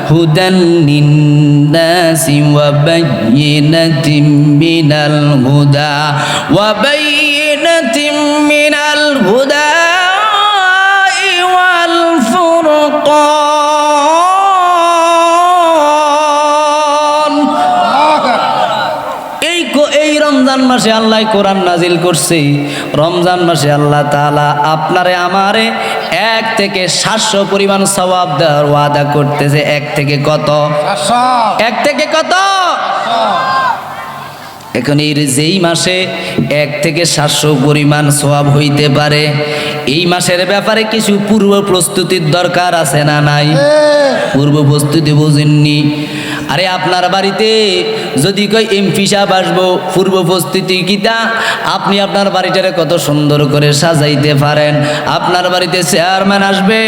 হুদাল লিন্নাসি ওয়া বায়্যিনাতিম মিনাল হুদা ওয়া বায়্যিনাতিম মিনাল হুদা ওয়াল ফুরকান। এই রমজান মাসে আল্লাহ কোরআন নাজিল করছে। রমজান মাসে আল্লাহ তাআলা আপনারে আমারে 1 থেকে 700 পরিমাণ সওয়াব দেওয়ার ওয়াদা করতেছে। 1 থেকে কত? 700। 1 থেকে কত? 700। এখন এই যেই মাসে 1 থেকে 700 পরিমাণ সওয়াব হইতে পারে, এই মাসের ব্যাপারে কিছু পূর্ব প্রস্তুতির দরকার আছে না নাই? পূর্ব প্রস্তুতি বুঝেননি? আরে আপনার বাড়িতে যদি কই এমপি সাহেব আসবো, পূর্ব প্রস্তুতি কিতা? আপনি আপনার বাড়িটারে কত সুন্দর করে সাজাইতে পারেন। আপনার বাড়িতে চেয়ারম্যান আসবে,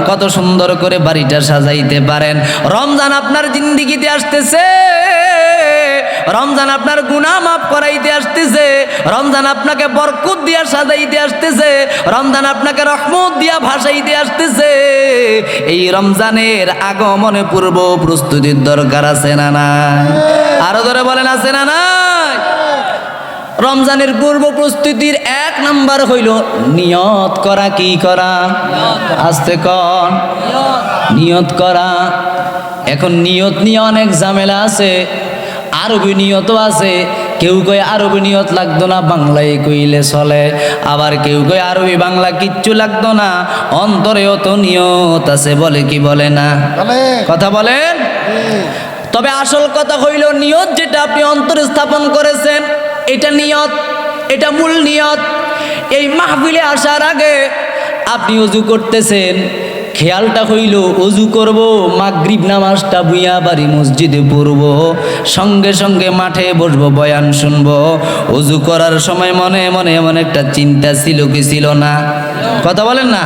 কত সুন্দর করে বাড়িটা সাজাইতে পারেন। রমজান আপনার জিন্দিগিতে আসতেছে, রমজান আপনার গুনাহ মাফ করাইতে আসতেছে, রমজান আপনাকে বরকত দিয়া সাজাইতে আসতেছে, রমজান আপনাকে রহমত দিয়া ভাসাইতে আসতেছে। এই রমজানের আগমনে পূর্ব প্রস্তুতির দরকার আছে না নাই? আরো ধরে বলেন, আছে না নাই? রমজানের পূর্ব প্রস্তুতির 1 নাম্বার হইল নিয়ত করা। কি করা? আস্তে কর, নিয়ত করা। এখন নিয়ত নিয়ে অনেক ঝামেলা আছে। আরবি নিয়তও আছে। কেউ কয় আরবি নিয়ত লাগতো না, বাংলায় কইলে চলে। আবার কেউ কয় আরবি বাংলা কিচ্ছু লাগতো না, অন্তরেও তো নিয়ত আছে। বলে কি বলে না? কথা বলেন। তবে আসল কথা হইল নিয়ত যেটা আপনি অন্তরে স্থাপন করেছেন, এটা নিয়ত, এটা মূল নিয়ত। এই মাহফিলে আসার আগে আপনি ওযু করতেছেন, খেয়ালটা হইল ওযু করব, মাগরিব নামাজটা বুইয়া বাড়ি মসজিদে পড়ব, সঙ্গে সঙ্গে মাঠে বসবো, বয়ান শুনবো। ওযু করার সময় মনে মনে এমন একটা চিন্তা ছিল কি ছিল না? কথা বলেন না?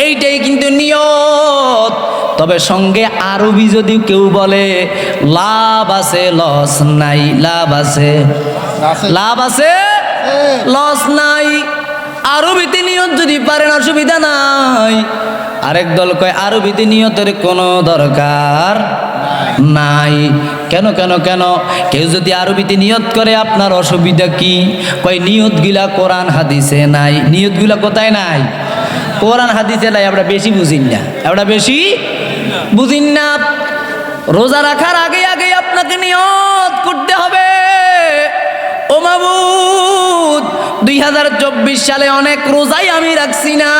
এইটাই কিন্তু নিয়ত। তবে সঙ্গে আরবি যদি কেউ বলে লাভ আছে লস নাই, লাভ আছে, লাভ আছে লস নাই। আরবিতে নিয়ত যদি পারেন অসুবিধা নাই। আরেক দল কয় আরবিতে নিয়তের কোনো দরকার নাই। কেন কেন কেন? কেউ যদি আরবিতে নিয়ত করে আপনার অসুবিধা কি? কয় নিয়তগুলা কোরআন হাদিসে নাই। নিয়তগুলা কোথায় নাই? কোরআন হাদিসে নাই। আমরা বেশি বুঝিন না, আমরা বেশি বুঝিন না। রোজা রাখার আগে আগে আপনাকে নিয়ত করতে হবে, ও মাবুদ 2024 সালে অনেক রোজাই আমি রাখছি না,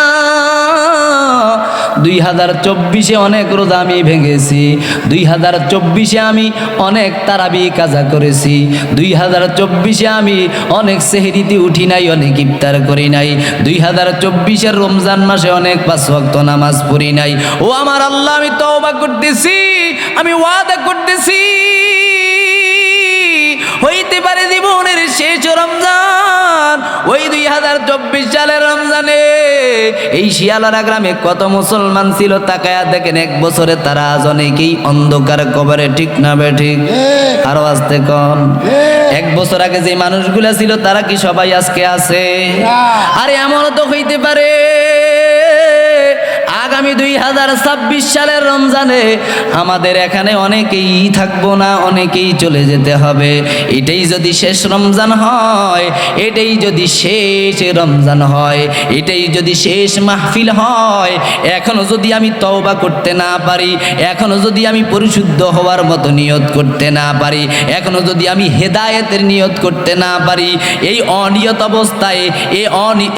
2024-এ অনেক রোজা আমি ভেঙেছি, 2024-এ আমি অনেক তারাবি কাজা করেছি, 2024-এ আমি অনেক সেহরিতে উঠি নাই, অনেক ইফতার করি নাই, 2024-এর রমজান মাসে অনেক 5 ওয়াক্ত নামাজ পড়ি নাই। ও আমার আল্লাহ, আমি তওবা করতেছি, আমি ওয়াদা করতেছি, হইতে পারে জীবনের শেষ রমজান ওই 2024 সালের রমজানে। এই শিয়ালরা গ্রামে কত মুসলমান ছিল তাকায়া দেখেন, 1 বছরে তারা আজ অনেকেই অন্ধকার কবরে। ঠিক না বে ঠিক? আরো আসতে কন। 1 বছর আগে যে মানুষগুলা ছিল তারা কি সবাই আজকে আছে? আরে এমনও তো হইতে পারে আগামী 2026 সালের রমজানে আমাদের এখানে অনেকেই থাকবো না, অনেকেই চলে যেতে হবে। এটাই যদি শেষ রমজান হয়, এটাই যদি শেষ রমজান হয়, এটাই যদি শেষ মাহফিল হয়, এখনো যদি আমি তওবা করতে না পারি, এখনো যদি আমি পরিশুদ্ধ হওয়ার মতো নিয়ত করতে না পারি, এখনো যদি আমি হেদায়েতের নিয়ত করতে না পারি, এই অনিয়ত অবস্থায়,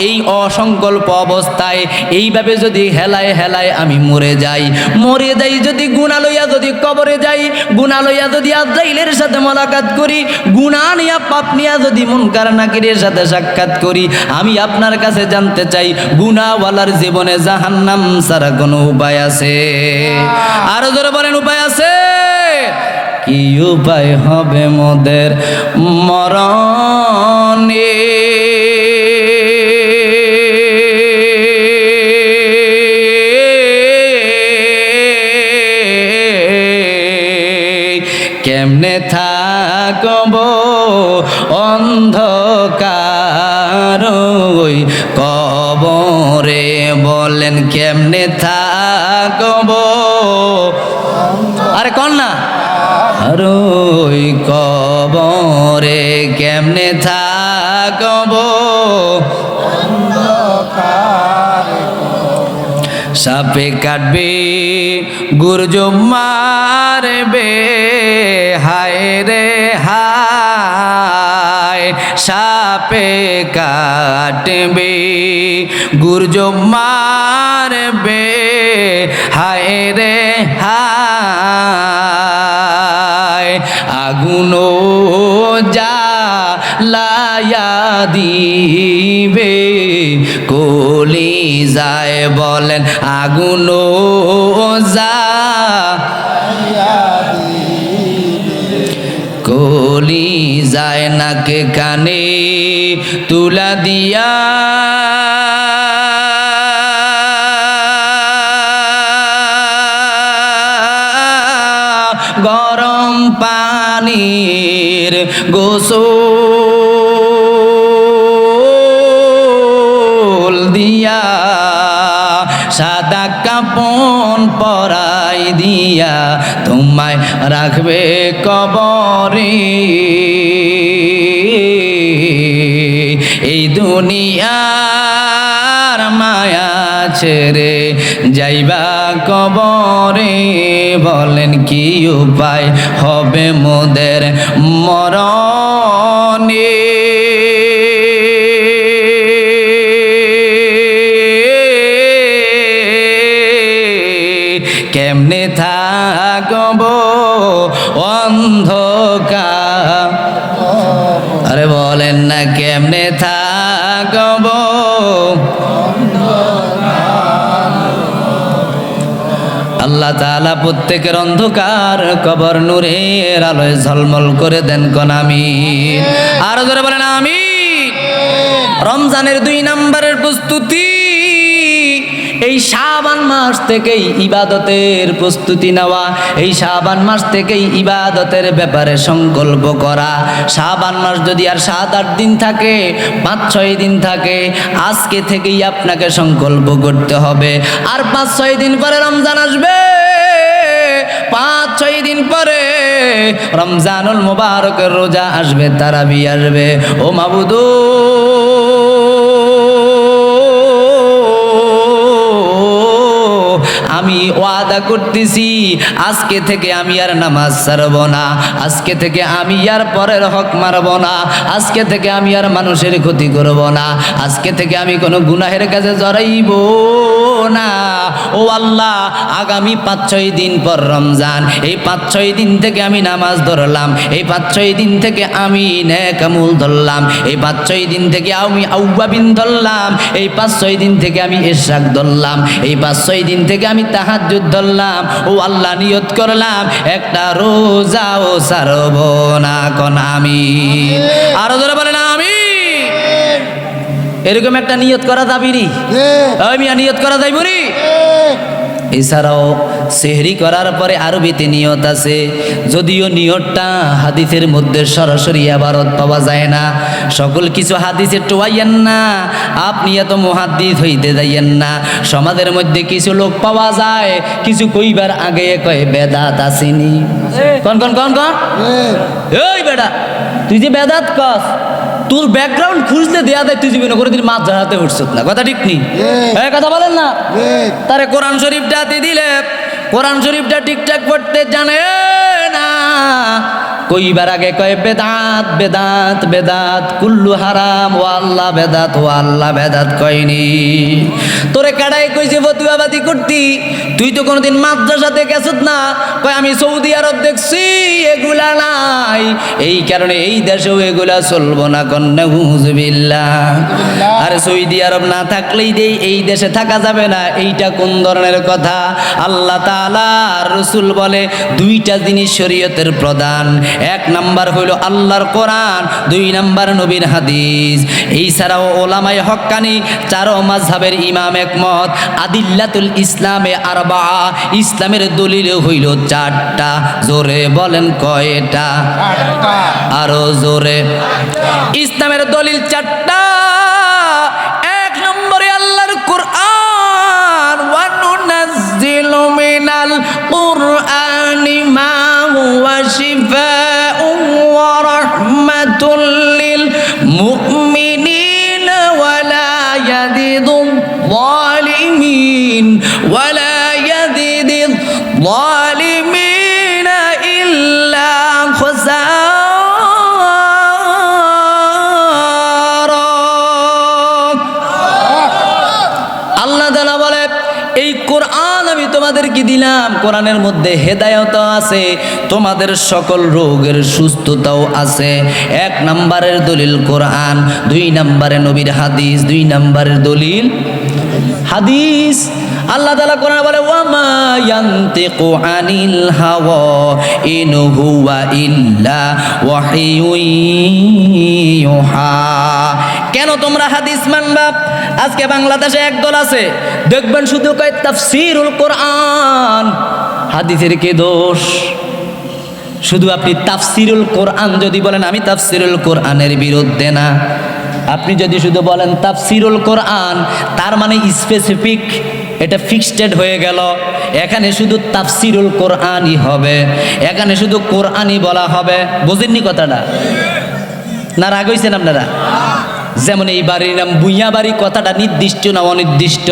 এই অসংকল্প অবস্থায় এইভাবে যদি হেলায় হেলায় আমি মরে যাই যদি গুনাহ লইয়া যদি কবরে যাই, গুনাহ লইয়া যদি আজরাইলের সাথে মোলাকাত করি, গুনাহ নিয়া পাপ নিয়া যদি মুনকার নাকিরের সাথে সাক্ষাৎ করি, আমি আপনার কাছে জানতে চাই গুনাহওয়ালার জীবনে জাহান্নাম ছাড়া কোনো উপায় আছে? আরো জোরে বলেন, উপায় আছে? কি উপায় হবে মোদের মরণে? কেমনে থাকব অন্ধকার ওই কবরে? বলেন কেমনে থাকব আরে কন না। আর ওই কবরে কেমনে থাকব, সাপে কাটবে গুর্জ মারবে, হায় রে হায়, সাপে কাটবে গুর্জ মারবে, হায় রে হায়, আগুন জ্বালায়া দিবে কলি যায়, বলেন আগুন জ্বালায়া কলি যায়, নাকে কানে তুলা দিয়া গরম পানির গোসল দিয়া, সাদা কাপন পরাই দিয়া তোমায় রাখবে কবরে, এই দুনিয়ার মায়া ছেড়ে যাইবা কবরে, বলেন কি উপায় হবে মোদের মরণে, কেমনে থাকব অন্ধকার, আরে বলেন না কেমনে থাকব, আল্লাহ তাআলা প্রত্যেকের অন্ধকার কবর নূরের আলোয় ঝলমল করে দেন কোন আমিন। আর জোরে বলেন আমিন। রমজানের 2 নম্বরের প্রস্তুতি, এই শাবান মাস থেকেই ইবাদতের প্রস্তুতি নেওয়া, এই শাবান মাস থেকেই ইবাদতের ব্যাপারে সংকল্প করা। শাবান মাস যদি আর 7-8 দিন থাকে, 5-6 দিন থাকে, আজকে থেকেই আপনাকে সংকল্প করতে হবে। আর 5-6 দিন পরে রমজান আসবে, 5-6 দিন পরে রমজানুল মুবারকের রোজা আসবে, তারাবি আসবে। ও মাবুদ, আমি ওয়াদা করতেছি আজকে থেকে আমি আর নামাজ ছাড়ব না, আজকে থেকে আমি আর পরের হক মারব না, আজকে থেকে আমি আর মানুষের ক্ষতি করব না, আজকে থেকে আমি কোনো গুনাহের কাছে জড়াইব না। ও আল্লাহ, আগামী 5-6 দিন পর রমজান, এই 5-6 দিন থেকে আমি নামাজ ধরলাম, এই 5-6 দিন থেকে আমি নেক আমল ধরলাম, এই 5-6 দিন থেকে আমি আউয়াবিন ধরলাম, এই 5-6 দিন থেকে আমি ইশরাক ধরলাম, এই 5-6 দিন থেকে আমি তাহাজ্জুদ ধরলাম। ও আল্লাহ, নিয়ত করলাম একটা রোজাও ছাড়ব না, কোন আমিন। আরো জোরে বলেন আমিন। এরকম একটা নিয়ত করা যাবে নি? ওই মিয়া, নিয়ত করা যাইব নি? এছাড়াও সেহরি করার পরে আরবিতে নিয়ত আছে, যদিও নিয়তটা হাদিসের মধ্যে সরাসরি ইবারত পাওয়া যায় না। সকল কিছু হাদিসে টোয়াইয়েন না, আপনি এত মুহাদ্দিস হইতে যাইয়েন না। সমাজের মধ্যে কিছু লোক পাওয়া যায়, কিছু কইবার আগে কয় বেদাত আসেনি। কোন কোন কোন কোন এই বেটা, তুই যে বেদাত কস, তোর ব্যাকগ্রাউন্ড খুঁজতে দেয়া দেয়, তুই জীবনে কোনোদিন মাছ ধরাতে উঠছত না, কথা ঠিক নি? কথা বলেন না। তারে কোরআন শরীফটা দিয়ে দিলে, কোরআন শরীফটা ঠিকঠাক পড়তে জানে না, কইবার আগে কয় বেদাত বেদাত বেদাত, কুল্লু হারাম, ও আল্লাহ বেদাত, ও আল্লাহ বেদাত কয়নি। তোরে কাড়াই কইছে ফতুয়াবাদি করতি, তুই তো কোনোদিন মাদ্রাসাতে গেছত না। কয় আমি সৌদি আরব দেখছি এগুলা নাই, এই কারণে এই দেশেও এগুলা চলবো না। কন্নাহুজুবিল্লাহ। আর সৌদি আরব না থাকলেই এই দেশে থাকা যাবে না, এইটা কোন ধরনের কথা? আল্লাহ তাআলা রাসূল বলে 2টা জিনিস শরীয়তের প্রধান, 1 নাম্বার হইল আল্লাহর কোরআন, 2 নাম্বার নবীর হাদিস। এই ছাড়াও ওলামায়ে হক্কানি 4 মাযহাবের ইমাম একমত, আদিল্লাতুল ইসলামে আরবা, ইসলামের দলিল হইল 4টা। জোরে বলেন কয়টা? 4টা। আরো জোরে। ইসলামের দলিল 4টা। 1 নম্বরে আল্লাহর কোরআন, ওয়া নুনাজ্জিলু মিনাল কুরআনি কোরআন আমি তোমাদেরকে দিলাম, কোরআনের মধ্যে হেদায়েত আছে, তোমাদের সকল রোগের সুস্থতাও আছে। 1 নম্বরের দলিল কোরআন, 2 নম্বরে নবীর হাদিস, 2 নম্বরের দলিল হাদিস। আল্লাহ তাআলা কোরআনে বলে ওয়ামা ইয়ান্তিকু আনিল হাওয়া ইন হুয়া ইল্লা ওয়াহিয়ুন ইউহা। কেন তোমরা হাদিস মানবা? আজকে বাংলাদেশে একদল আছে, দেখবেন শুধু কয় তাফসীরুল কোরআন। হাদিসের কি দোষ? শুধু আপনি তাফসীরুল কোরআন যদি বলেন, আমি তাফসীরুল কোরআনের বিরুদ্ধে না। আপনি যদি শুধু বলেন তাফসীরুল কোরআন, তার মানে স্পেসিফিক, এটা ফিক্সড হয়ে গেল। এখানে শুধু তাফসীরুল কোরআনই হবে, এখানে শুধু কোরআনই বলা হবে। বুঝেননি কথাটা? না রাগ হইছেন আপনারা? যেমন এই বাড়ির নাম ভুইয়া বাড়ি, কথাটা নির্দিষ্ট না অনির্দিষ্ট?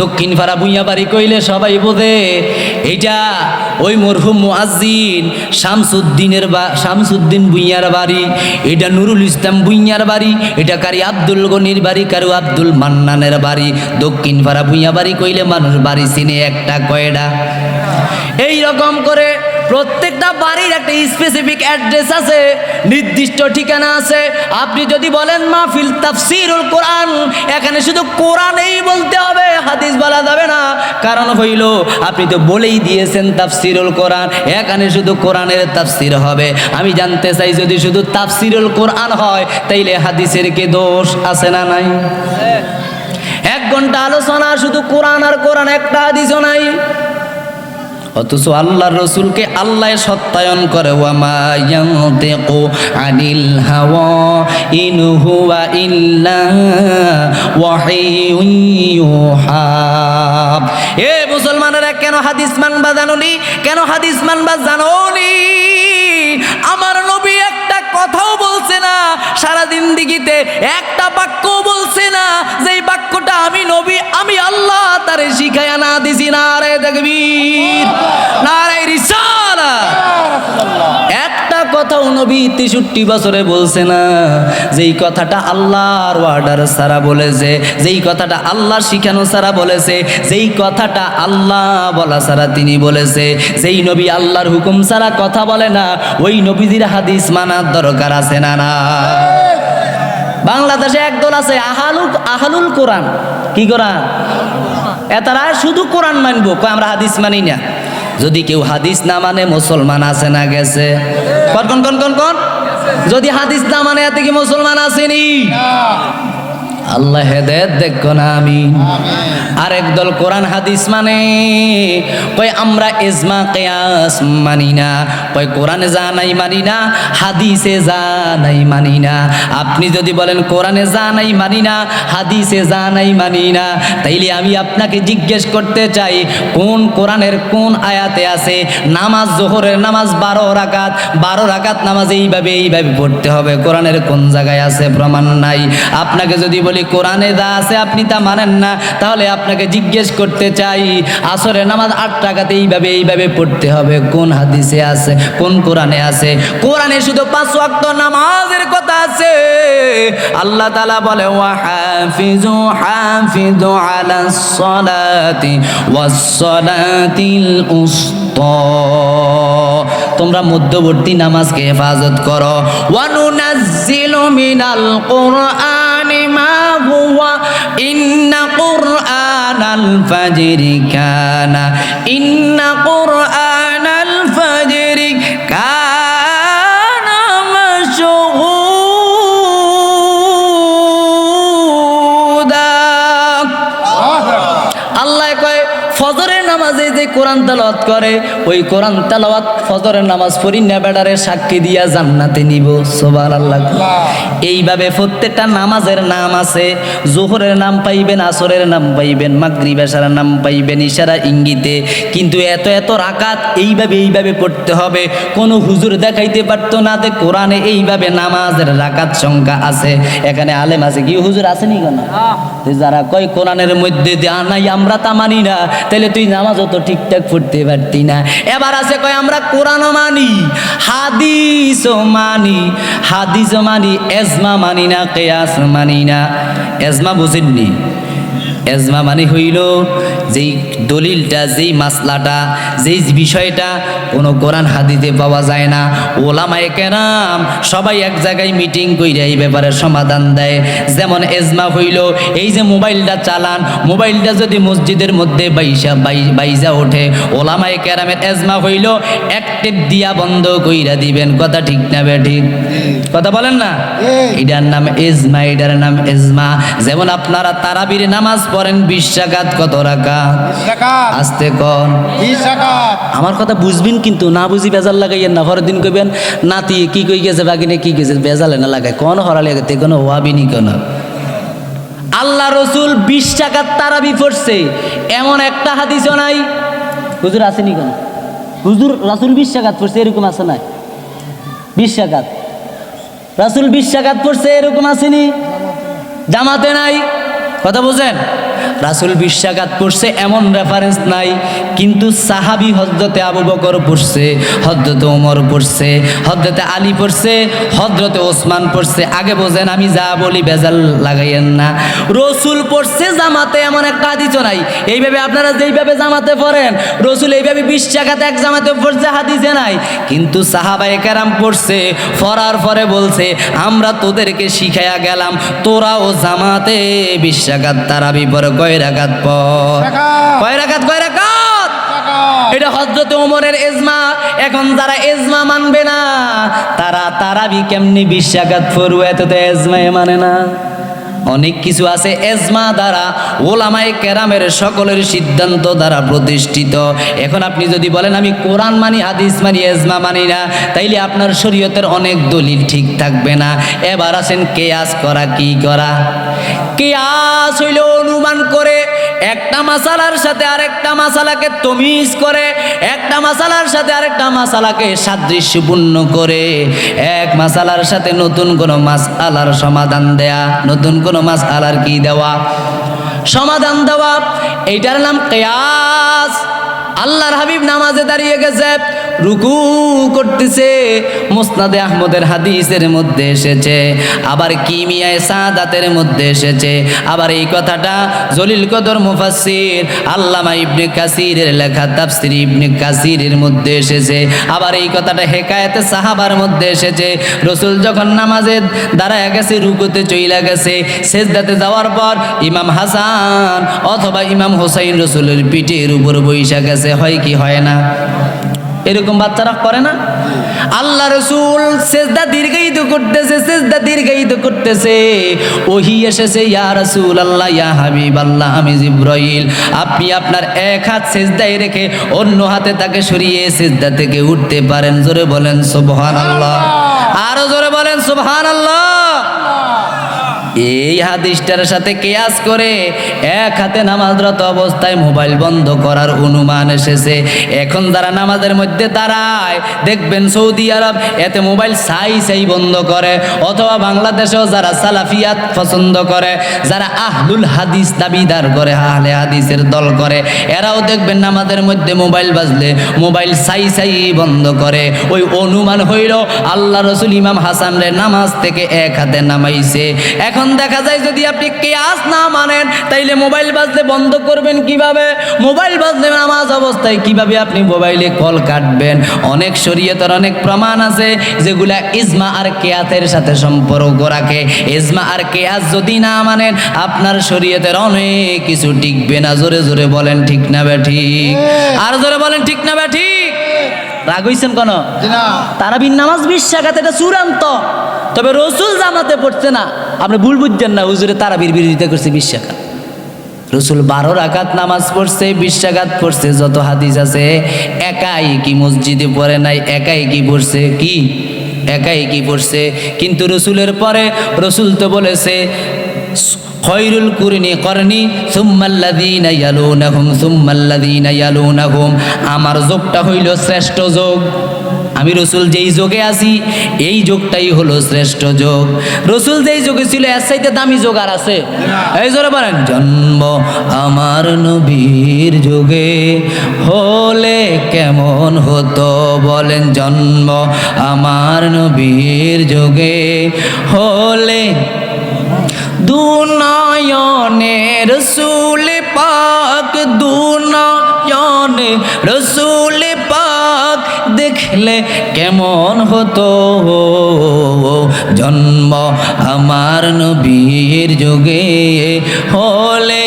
দক্ষিণ পাড়া ভুইয়া বাড়ি কইলে সবাই বোঝে এইটা ওই মরহুম মুয়াজ্জিন শামসুদ্দিন ভুইয়ার বাড়ি, এটা নুরুল ইসলাম ভুইয়ার বাড়ি, এটা কারি আব্দুল গনির বাড়ি, কারু আব্দুল মান্নানের বাড়ি। দক্ষিণ পাড়া ভুইয়া বাড়ি কইলে মানুষ বাড়ি চিনে একটা কয়টা। এই রকম করে প্রত্যেকটা বাড়ির একটা স্পেসিফিক অ্যাড্রেস আছে, নির্দিষ্ট ঠিকানা আছে। আপনি যদি বলেন মাহফিল তাফসীরুল কোরআন, এখানে শুধু কোরআনেই বলতে হবে, হাদিস বলা যাবে না। কারণ হইল আপনি তো বলেই দিয়েছেন তাফসীরুল কোরআন, এখানে শুধু কোরআনের তাফসীর হবে। আমি জানতে চাই যদি শুধু তাফসীরুল কোরআন হয় তাইলে হাদিসের কি দোষ আছে না নাই? 1 ঘন্টা আলোচনা শুধু কোরআন আর কোরআন, একটা হাদিসও নাই। অথচ আল্লাহর রাসূলকে আল্লাহ সত্যায়ন করে ওয়ামা ইয়ানতিকু আনিল হাওয়া ইন হুয়া ইল্লা ওয়াহিয়ুন ইউহা। এ মুসলমানেরা, কেন হাদিস মানবা জানোনি? কেন হাদিস মানবা জানোনি? আমার নবী একটা কথাও বলছে না, সারা জিন্দেগিতে একটা বাক্যও বলছে না যেই বাক্যটা আমি নবী, আমি আল্লাহ তারে শিখায়া না দিছি। নারে তাকবীর, নারে রিসালাত। একটা কথাও নবী 63 বছরে বলছে না যেই কথাটা আল্লাহর অর্ডার ছাড়া বলেছে, যেই কথাটা আল্লাহর শিখানো ছাড়া বলেছে, যেই কথাটা আল্লাহ বলা ছাড়া তিনি বলেছে। যেই নবী আল্লাহর হুকুম ছাড়া কথা বলে না, ওই নবীজির হাদিস মানার দরকার আছে না? না। বাংলাদেশে একদল আছে আহালুল কোরআন। কি কোরআন? এতারা শুধু কোরআন মানবো, আমরা হাদিস মানি না। যদি কেউ হাদিস না মানে মুসলমান আছে না গেছে? কোন যদি হাদিস না মানে এতে কি মুসলমান আসেনি? আল্লাহ হেদায়েত দেখো না। আমি আরেক দল কোরআন হাদিস মানে, কয় আমরা ইজমা কিয়াস মানি না, কয় কোরআনে যা নাই মানি না, হাদিসে যা নাই মানি না। আপনি যদি বলেন কোরআনে যা নাই মানি না, হাদিসে যা নাই মানি না, তাইলে আমি আপনাকে জিজ্ঞেস করতে চাই কোন কোরআনের কোন আয়াতে আছে নামাজ, জোহরের নামাজ 12 রাকাত নামাজ এইভাবে পড়তে হবে? কোরআনের কোন জায়গায় আছে? প্রমাণ নাই। আপনাকে যদি বলি কোরআনে যা আছে আপনি তা মানেন না, তাহলে আপনাকে জিজ্ঞেস করতে চাই আসরের নামাজ 8 রাকাত এইভাবে পড়তে হবে, কোন হাদিসে আছে, কোন কোরআনে আছে? কোরআনে শুধু 5 ওয়াক্ত নামাজের কথা আছে। আল্লাহ তাআলা বলে হাফিজু আলাস সালাতি ওয়াস সালাতিল উসতা, তোমরা মধ্যবর্তী নামাজকে হেফাজত করো। ওয়া নুনাজ্জিলু মিনাল কুরআনি মা হুয়া ইন্না কুরআনাল ফাজরি কানা মাশহুদা। আল্লাহ কয় ফজরের নামাজে যে কোরআন তেলাওয়াত করে, ওই কোরআন তেলাওয়াত ফজরের নামাজ পড়ি না বেডারে সাক্ষী দিয়া জান্নাতে নিব। সুবহানাল্লাহ। এইভাবে প্রত্যেকটা নামাজের নাম আছে। জোহরের নাম পাইবেন, আসরের নাম পাইবেন, মাগরিব এশার নাম পাইবেন ইশারা ইঙ্গিতে। কিন্তু এত রাকাত এইভাবে পড়তে হবে। কোনো হুজুর দেখাইতে পারতো না যে কোরআনে এইভাবে নামাজের রাকাত সংখ্যা আছে। এখানে আলেম আছে, কি হুজুর আসেনি কেন? যারা কয় কোরআনের মধ্যে দেয়া নাই আমরা তা মানি না, তাহলে তুই নামাজও তো ঠিকঠাক পড়তে পারতি না। এবার আছে কয় আমরা কোরআনও মানি, হাদিসও মানি, এজমা মানি না, কিয়াস মানি না। এজমা বুঝেননি? এজমা মানে হইল যেই দলিলটা, যেই মাসলাটা, যেই বিষয়টা কোনো কোরআন হাদিসে পাওয়া যায় না, ওলামায়ে কেরাম সবাই এক জায়গায় মিটিং কইরা এই ব্যাপারে সমাধান দেয়। যেমন এজমা হইল, এই যে মোবাইলটা চালান, মোবাইলটা যদি মসজিদের মধ্যে বাইজা ওঠে, ওলামায়ে কেরামের এজমা হইল এক টেপ দিয়া বন্ধ কইরা দিবেন। কথা ঠিক না বেঠিক? কথা বলেন না? এটার নাম এজমা, এটার নাম এজমা। যেমন আপনারা তারাবির নামাজ পড়েন 20 রাকাত, কত রাকাত? আস্তে কন। 20 রাকাত। আমার কথা বুঝবেন কিন্তু, না বুঝি বেজাল লাগাইয়েন না। পরের দিন কইবেন নাতি কি কই গেছে, বাগিনে কি গেছে, বেজালে না লাগায়। কোন হরালে গেতে কোনো ওয়াবিনি কোন। আল্লাহ রসুল 20 রাকাত তারাবি পড়ছে এমন একটা হাদিসও নাই। হুজুর আসেনি কেন? হুজুর রাসূল 20 রাকাত পড়ছে এরকম আছে না? 20 রাকাত রাসূল 20 রাকাত পড়ছে এরকম আসেনি? জামাতে নাই। কথা বুঝেন? রাসূল 20 রাকাত পড়ছে এমন রেফারেন্স নাই। কিন্তু সাহাবী হযরতে আবু বকর পড়ছে, হযরতে ওমর পড়ছে, হযরতে আলী পড়ছে, হযরতে ওসমান পড়ছে। আগে বোঝেন, আমি যা বলি বেজাল লাগাইয়েন না। রসুল পড়ছে জামাতে এমন একটা হাদিসও নাই। এইভাবে আপনারা যেইভাবে জামাতে পড়েন, রসুল এইভাবে 20 রাকাত এক জামাতে পড়ছে হাদিসে নাই। কিন্তু সাহাবায়ে কেরাম পড়ছে, পড়ার পরে বলছে আমরা তোদেরকে শিখাইয়া গেলাম, তোরাও জামাতে 20 রাকাত তারাবি পড়ে। কয় রাকাত পড়? কয় রাকাত? কয় রাকাত? এটা হযরতে ওমরের এজমা। এখন যারা এজমা মানবে না, তারা তারাবি কেমনি 20 রাকাত পড়বে? এত তো এজমাই মানে না। অনেক কিছু আছে এজমা দ্বারা, ওলামায়ে কেরামের সকলের সিদ্ধান্ত দ্বারা প্রতিষ্ঠিত। এখন আপনি যদি বলেন আমি কোরআন মানি, হাদিস মানি, এজমা মানি না, তাইলে আপনার শরীয়তের অনেক দলিল ঠিক থাকবে না। এবার আসেন কিয়াস করা। কি করা? কিয়াস হইল অনুমান করে একটা মাসালার সাথে আরেকটা মাসালাকে তমিজ করে, একটা মাসালার সাথে আরেকটা মাসালাকে সাদৃশ্যপূর্ণ করে, এক মাসালার সাথে নতুন কোন মাসআলার সমাধান দেয়া, নতুন কোন মাসআলার কি দেওয়া? সমাধান দেওয়া। এইটার নাম কিয়াস। আল্লাহর হাবিব নামাজে দাঁড়িয়ে গেছে, রুকু করতেছে, মুসনাদে আহমদের হাদিসের মধ্যে এসেছে, আবার কিমিয়ায়ে সাদাতের মধ্যে এসেছে, আবার এই কথাটা জলিল কদর মুফাসসির আল্লামা ইবনে কাসিরের লেখা তাফসীর ইবনে কাসিরের মধ্যে এসেছে, আবার এই কথাটা হেকায়েতে সাহাবার মধ্যে এসেছে। রসুল যখন নামাজে দাঁড়ায় গেছে, রুকুতে চইলা গেছে, সেজদাতে যাওয়ার পর ইমাম হাসান অথবা ইমাম হোসাইন রসুলের পিঠের উপর বইসা গেছে। হয় কি হয় না? এরকম বাচ্চারা করে না? আল্লাহ রসুল সেজদা দীর্ঘায়িত করতেছে, সেজদা দীর্ঘায়িত করতেছে, ওহী এসেছে, ইয়া রাসূলুল্লাহ, ইয়া হাবিবাল্লাহ, আমি জিবরাইল, আপনি আপনার এক হাত সেজদায় রেখে অন্য হাতে তাকে সরিয়ে সেজদা থেকে উঠতে পারেন। জোরে বলেন সুবহানাল্লাহ। আরো জোরে বলেন সুবহানাল্লাহ। এই হাদিসটার সাথে কিয়াস করে এক হাতে নামাজরত অবস্থায় মোবাইল বন্ধ করার অনুমান এসেছে। এখন যারা নামাজের মধ্যে দাঁড়ায় দেখবেন সৌদি আরব এতে মোবাইল সাই বন্ধ করে, অথবা বাংলাদেশেও যারা সালাফিয়াত পছন্দ করে, যারা আহলুল হাদিস দাবিদার করে, আহলে হাদিসের দল করে, এরাও দেখবেন নামাজের মধ্যে মোবাইল বাজলে মোবাইল সাই বন্ধ করে। ওই অনুমান হইল আল্লাহ রসুল ইমাম হাসানরে নামাজ থেকে এক হাতে নামাইছে। এখন দেখা যায় যদি আপনি কিয়াস না মানেন, তাইলে মোবাইল বাজলে বন্ধ করবেন কিভাবে? মোবাইল বাজলে নামাজ অবস্থায় কিভাবে আপনি মোবাইলে কল কাটবেন? অনেক শরীয়তের অনেক প্রমাণ আছে যেগুলা ইজমা আর কিয়াসের সাথে সম্পর্ক রাখে। ইজমা আর কিয়াস যদি না মানেন, আপনার শরীয়তের অনেক কিছু টিকবে না। জোরে জোরে বলেন ঠিক না বেঠিক? আর জোরে বলেন ঠিক না বেঠিক? রাগ হইছেন কেন? তারাবির নামাজ 20 রাকাত, এটা চূড়ান্ত। তবে রসুল জামাতে পড়ছে না, আপনি ভুল বুঝছেন না। হুজুরে তারাবির বিরোধিতা করছে 20 রাকাত। রসুল 12 রাকাত নামাজ পড়ছে, 20 রাকাত পড়ছে। যত হাদিস আছে একাই কি মসজিদে পড়ে নাই, একাই কি পড়ছে? কি একাই কি পড়ছে? কিন্তু রসুলের পরে রসুল তো বলেছে খয়রুল কুরনি করনি সুম্মাল্লাযীনা ইয়ালুনাহুম সুম্মাল্লাযীনা ইয়ালুনাহুম। আমার যোগটা হইল শ্রেষ্ঠ যোগ। আমি রসুল যেই যোগে আছি এই যোগটাই হলো শ্রেষ্ঠ যোগ। রসুল যেই যোগে ছিল এর চাইতে দামি যোগ আর আছে? এই জোরে বলেন। জন্ম আমার নবীর যোগে হলে কেমন হতো? বলেন। জন্ম আমার নবীর যোগে হলে দুনয়নের রসুল পাক দুনয়নে রসুল পাক দেখলে কেমন হতো, জন্ম আমার নবীর যুগে হলে।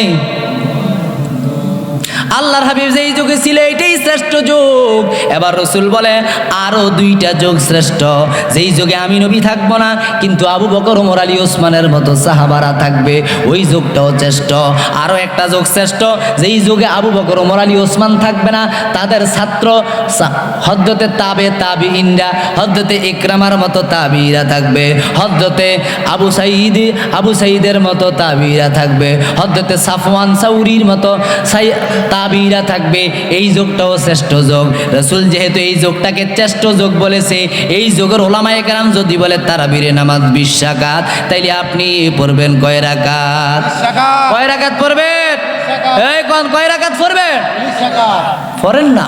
আল্লাহর হাবিব যেই যুগে ছিল এটাই শ্রেষ্ঠ যুগ। এবার রসুল বলে আরো দুইটা যুগ শ্রেষ্ঠ, যেই যুগে আমি নবী থাকবো না কিন্তু আবু বকর, ওমর, আলী, ওসমানের মতো সাহাবারা থাকবে, ওই যুগটাও শ্রেষ্ঠ। আরো একটা যুগ শ্রেষ্ঠ, যেই যুগে আবু বকর, ওমর, আলী, ওসমান থাকবে না, তাদের ছাত্র হযরতে তাবিঈনরা, হযরতে ইকরামার মতো তাবিঈরা থাকবে, হযরতে আবু সাঈদের মতো তাবিঈরা থাকবে, হযরতে সাফওয়ান সাউরির মতো তাবিঈরা থাকবে। এই যুগটাও শ্রেষ্ঠ যুগ। রাসূল যেহেতু এই যুগটাকে শ্রেষ্ঠ যুগ বলেছে, এই যুগের ওলামায়ে কেরাম যদি বলে তারাবির নামাজ 20 রাকাত, তাইলে আপনি পড়বেন কয় রাকাত? কয় রাকাত পড়বেন? এই কোন কয় রাকাত পড়বেন? 20 রাকাত পড়েন না।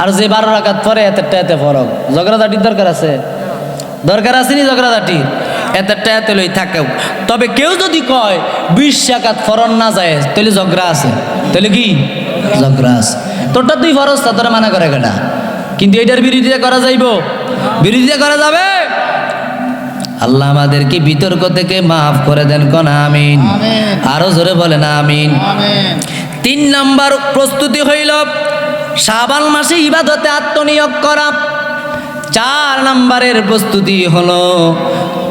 আর যে 12 রাকাত পড়ে এতে ফরক। ঝগড়াঝাটির দরকার আছে? দরকার আছে নি ঝগড়াঝাটির? এতে লই থাকেও। তবে কেউ যদি কয় 20 রাকাত ফরন না যায়, তাহলে ঝগড়া আছে। তাহলে কি ঝগড়া আছে? তোরটা তুই ফরজ, তা তোরা মানা করে কেনা? কিন্তু এটার বিরোধিতা করা যাইব? বিরোধিতা করা যাবে? আল্লাহ আমাদেরকে বিতর্ক থেকে মাফ করে দেন, কোন আমিন। আরো জোরে বলেন আমিন। 3 নাম্বার প্রস্তুতি হইল শাবান মাসে ইবাদতে আত্মনিয়োগ করা। 4 নাম্বারের প্রস্তুতি হলো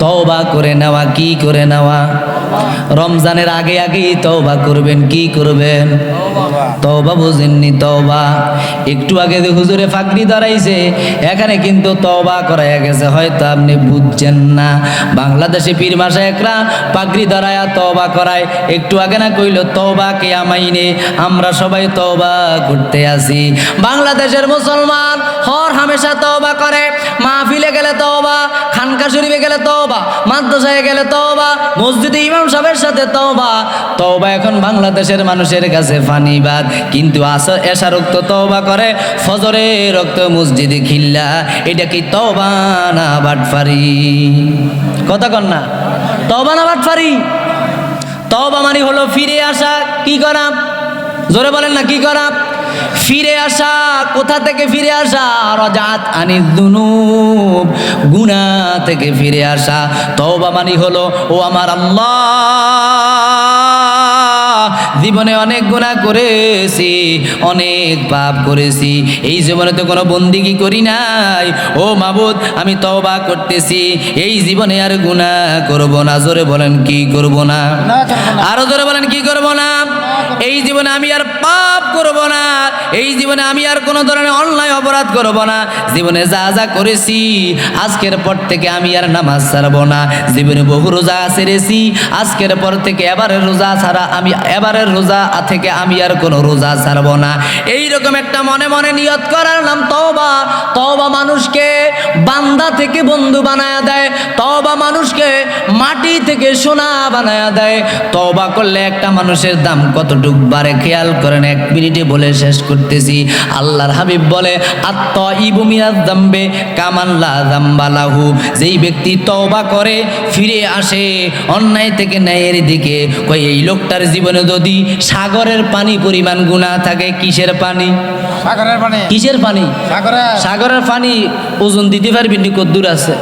তওবা করে নেওয়া। কি করে নেওয়া? রমজানের আগে আগেই তওবা করবেন। কি করবেন? তওবা বুঝেননি? তওবা একটু আগে হুজুরে ফাকরি ধরাইছে, এখানে কিন্তু তওবা করাইয়া গেছে, হয়তো আপনি বুঝছেন না। বাংলাদেশে পীর মাশায়েখরা পাগড়ি ধরায়া তওবা করায়। একটু আগে না কইল তওবা কিয়ামাইনে, আমরা সবাই তওবা করতে আসি। বাংলাদেশের মুসলমান হর হামেশা তওবা করে। মাহফিলে গেলে তওবা, খানকা শরীফে গেলে তওবা, মাদ্রাসায় গেলে তওবা, মসজিদে ইমাম সাহেবের সাথে তওবা। তওবা এখন বাংলাদেশের মানুষের কাছে ফানিবাদ। কিন্তু আসর এশা রক্ত তওবা করে, ফজরে রক্ত মসজিদে খিল্লা। এটা কি তওবা না বাটফারি? কথা কন না, তওবা না বাটফারি? তওবা মানে হলো ফিরে আসা। কি করা? জোরে বলেন না, কি করা? ফিরে আসা। কোথা থেকে ফিরে আসা? রাজাত আনিদ দুনুব, গুনাহ থেকে ফিরে আসা। তওবা মানে হলো, ও আমার আল্লাহ, জীবনে অনেক গুনাহ করেছি, অনেক পাপ করেছি, এই জীবনে তো কোনো বন্দিগি করি নাই। ও মাবুদ, আমি তওবা করতেছি, এই জীবনে আর গুনাহ করব না। জোরে বলেন কি করব না? আরো জোরে বলেন কি করব না? এই জীবনে আমি আর পাপ করব না, এই জীবনে আমি আর কোনো ধরনের অন্যায় অপরাধ করব না। জীবনে যা যা করেছি, আজকের পর থেকে আমি আর নামাজ ছাড়ব না। জীবনে বহু রোজা ছেড়েছি, আজকের পর থেকে এবারের রোজা ছাড়া এবারের রোজা থেকে আমি আর কোনো রোজা ছাড়ব না। এইরকম একটা মনে মনে নিয়ত করার নাম তওবা। তওবা মানুষকে বান্দা থেকে বন্ধু বানায়া দেয়। তওবা মানুষকে মাটি থেকে সোনা বানায়া দেয়। তওবা করলে একটা মানুষের দাম কতটুক বাড়ে খেয়াল করেন। 1 মিনিটে বলে শেষ করতেছি। আল্লাহর হাবিব বলে, আত-তাইবু মিনাজ যামবে কামান লা যামবা লাহু। যেই ব্যক্তি তওবা করে, ফিরে আসে অন্যায় থেকে ন্যায়ের দিকে, কই এই লোকটার জীবনে যদি সাগরের পানি পরিমাণ গুনাহ থাকে। কিসের পানি? সাগরের পানি। কিসের পানি? সাগরের পানি ওজন দিতে পারবি নি? কদ্দুর আছে?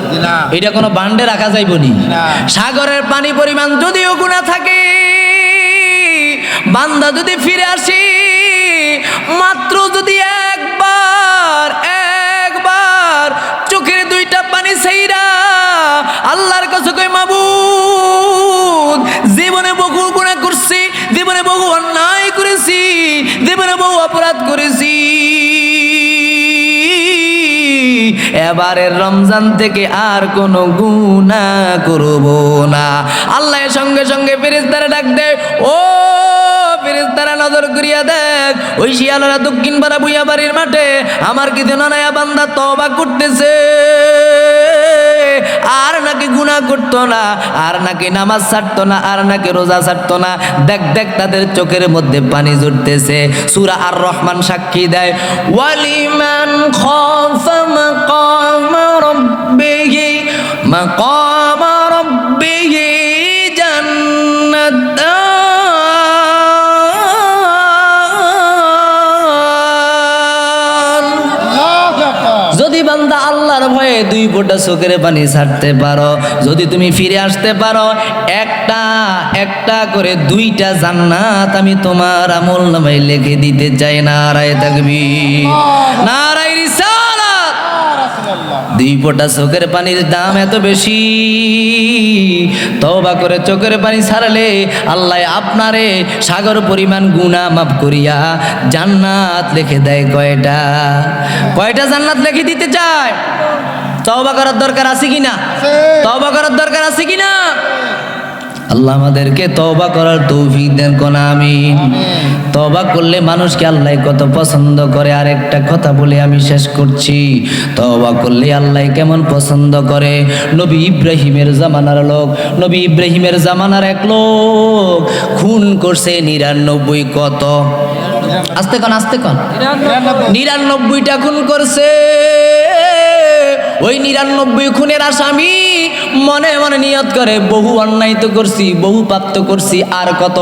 এটা কোনো বান্ডে রাখা যাইব নি? সাগরের পানি পরিমাণ যদিও গুনাহ থাকে, বান্দা যদি ফিরে আসে, মাত্র যদি একবার চোখের 2টা পানি ছাইরা আল্লাহর কাছে কই, মাবুদ, জীবনে বহু গুনাহ করছি, জীবনে বহু অন্যায় করেছি, জীবনে বহু অপরাধ করেছি, এবারের রমজান থেকে আর কোনো গুনাহ করব না। আল্লাহ সঙ্গে সঙ্গে ফেরেশতারা ডাক দেয়, ও ফেরেশতারা নজর করিয়া দেখ, ওই শিয়ালরা দক্ষিণ পাড়া বুইয়া বাড়ির মাঠে আমার কিছু নানায়া বান্দা তওবা করতেছে, আর নাকি গুনাহ করতো না, আর নাকি নামাজ ছাড়তো না, আর নাকি রোজা ছাড়তো না। দেখ দেখ তাদের চোখের মধ্যে পানি ঝরতেছে। সূরা আর রহমান সাক্ষী দেয়, ওয়ালিমান খাফা মাকাম রাব্বিহি জান্নাতান। আল্লাহর ভয়ে 2 ফোঁটা চোখের পানি ছাড়তে পারো, যদি তুমি ফিরে আসতে পারো, একটা করে 2টা জান্নাত আমি তোমার আমল নামায় লিখে দিতে চাই। নারায়ে তাকবীর, নারায়ে রিসালাত। 2 ফোঁটা চোখের পানির দাম এত বেশি, তওবা করে চোখের পানি ছাড়লে আল্লাহ আপনারে সাগর পরিমাণ গুনাহ মাফ করিয়া জান্নাত লিখে দেয়। কয়টা জান্নাত লিখে দিতে চায়? তওবা করার দরকার আছে কিনা? তওবা করার দরকার আছে কিনা? আল্লাহ আমাদেরকে তওবা করার তৌফিক দেন, কোন আমিন। তওবা করলে মানুষকে আল্লাহ কত পছন্দ করে। আর একটা কথা বলে আমি শেষ করছি, তওবা করলে আল্লাহ কেমন পছন্দ করে। নবী ইব্রাহিমের জামানার লোক, নবী ইব্রাহিমের জামানার এক লোক খুন করছে 99। কত? আস্তে কন, আস্তে কন। 99টা খুন করছে। ওই 99 খুনের আসামি মনে মনে নিয়ত করে, বহু অন্যায় তো করছি, বহু পাপ তো করছি, আর কত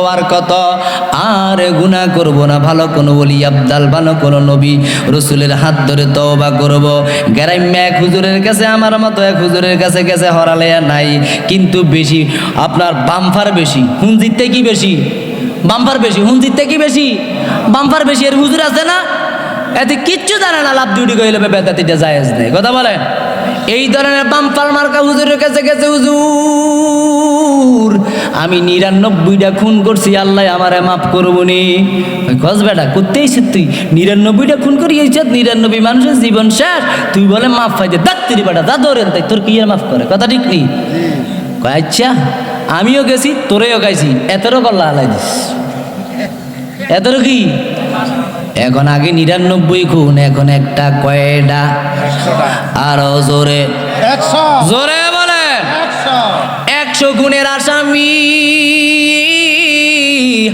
আর গুনাহ করব না। ভালো কোনো ওলি আব্দাল, ভালো কোনো নবী রসুলের হাত ধরে তওবা করব। গ্রামে এক হুজুরের কাছে, আমার মতো এক হুজুরের কাছে গেছে, হরালেয়া নাই, কিন্তু বেশি আপনার বাম্পার বেশি, হুঞ্জিতে কি বেশি? বাম্পার বেশি, হুঞ্জিতে কি বেশি? বাম্পার বেশি। এর হুজুর আছে না, এতে কিচ্ছু জানে না, লাভ ডিউটি কইলে বেদাতিটা জায়েজ নেই। কথা বলেন, এই ধরনের বাম্পার মার্কা হুজুরের কাছে গেছে, হুজুর আমি 99টা খুন করছি, আল্লাহ আমারে মাফ করবো নি। কস বেটা করতেইছ তুই, 99টা খুন করিয়েছ, 99 মানুষের জীবন শেষ, তুই বলে মাফ পাইতে দাত্তিরি বেটা, দা ধরেন তাই তোর কি আর মাফ করে? কথা ঠিক নেই। কয় আচ্ছা আমিও গেছি, তোরেও গাইছি, এতেরও কল্লা আলাই দিস, এতেরও কি? এখন আগে 99 খুন, এখন একটা কয়টা? আরো জোরে, জোরে বলেন। 100 খুনের আসামি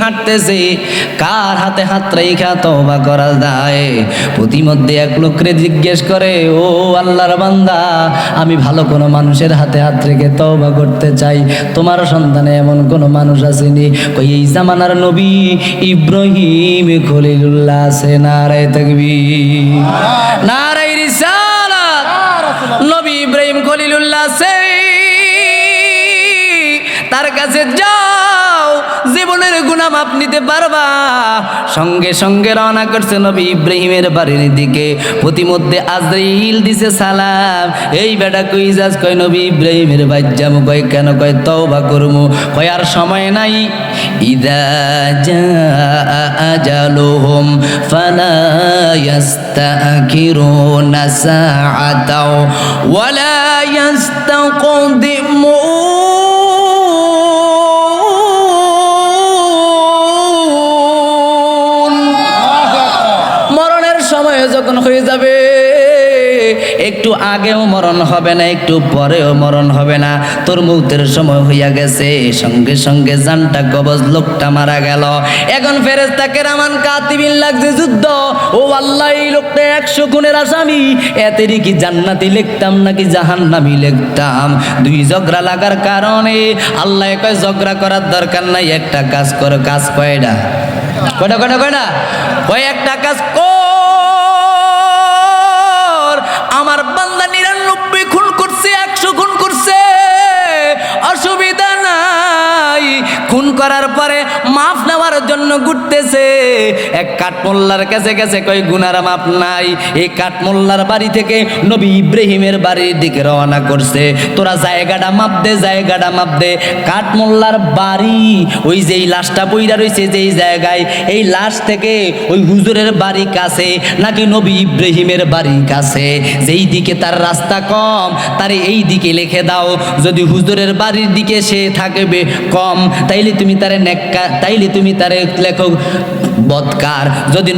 হাঁটতেছে, কার হাতে হাত রেখা তওবা করা যায়? প্রতিমধ্যে এক লোকরে জিজ্ঞেস করে, ও আল্লাহর বান্দা, আমি ভালো কোনো মানুষের হাতে হাত রেখে তওবা করতে চাই, তোমার সন্তানে এমন কোনো মানুষ আসেনি? কই এই জামানার নবী ইব্রাহিম খলিলুল্লাহ আছে। নারায়ে তাকবীর, নারায়ে রিসালাত। নবী ইব্রাহিম খলিলুল্লাহ আছে, তার কাছে যাও, জীবনের গুনাহ মাপ নিতে পারবা। সঙ্গে সঙ্গে রওনা করছে নবী ইব্রাহিমের বাড়ির দিকে। প্রতিমধ্যে আজরাইল দিছে সালাম, এই বেটা কই যাস? কয় নবী ইব্রাহিমের বাজ্জামু। কয় কেন? কয় তওবা করমু। কয় আর সময় নাই। ইদা জাআ আজালুহুম ফালা ইস্তাখিরুনা সাআতাও ওয়ালা ইস্তাকদিমুন। যখন হয়ে যাবে, একটু আগেও মরণ হবে না, একটু পরেও মরণ হবে না, তোর মৌতের সময় হইয়া গেছে। সঙ্গে সঙ্গে জানটা কবজ, লোকটা মারা গেল। এখন ফেরেশতা কেরামান কাতিবিন লাগছে যুদ্ধ। ও আল্লাহ, এই লোকটা 100 খুনের আসামি, এতেরই কি জান্নাতি লিখতাম নাকি জাহান্নামি লিখতাম? 2 ঝগড়া লাগার কারণে আল্লাহ কয় ঝগড়া করার দরকার নাই, একটা কাজ করো। কাজ কয়টা? কয়টা কয়টা কয়টা? কয় একটা কাজ আমার বান্দা 99 খুন করছে, 100 খুন করছে, অসুবিধা নাই। খুন করার পরে মাফ নেওয়ার জন্য ঘুরতেছে। এক কাঠমোল্লার কাছে গেছে, কই গুনার মাপ নাই। এই কাঠমোল্লার বাড়ি থেকে নবী ইব্রাহিমের বাড়ির দিকে রওনা করছে। তোরা জায়গাটা মাপ দে, জায়গাটা মাপ দে। কাঠমোল্লার বাড়ি ওই যেই লাশটা পইরা রয়েছে যেই জায়গায়, এই লাশ থেকে ওই হুজুরের বাড়ি কাছে নাকি নবী ইব্রাহিমের বাড়ি কাছে? যেই দিকে তার রাস্তা কম, তারে এই দিকে লিখে দাও। যদি হুজুরের বাড়ির দিকে সে থাকবে কম, তাইলে তুমি তারে নেককার, তাইলে তুমি তারে লেখো বদকার। যদি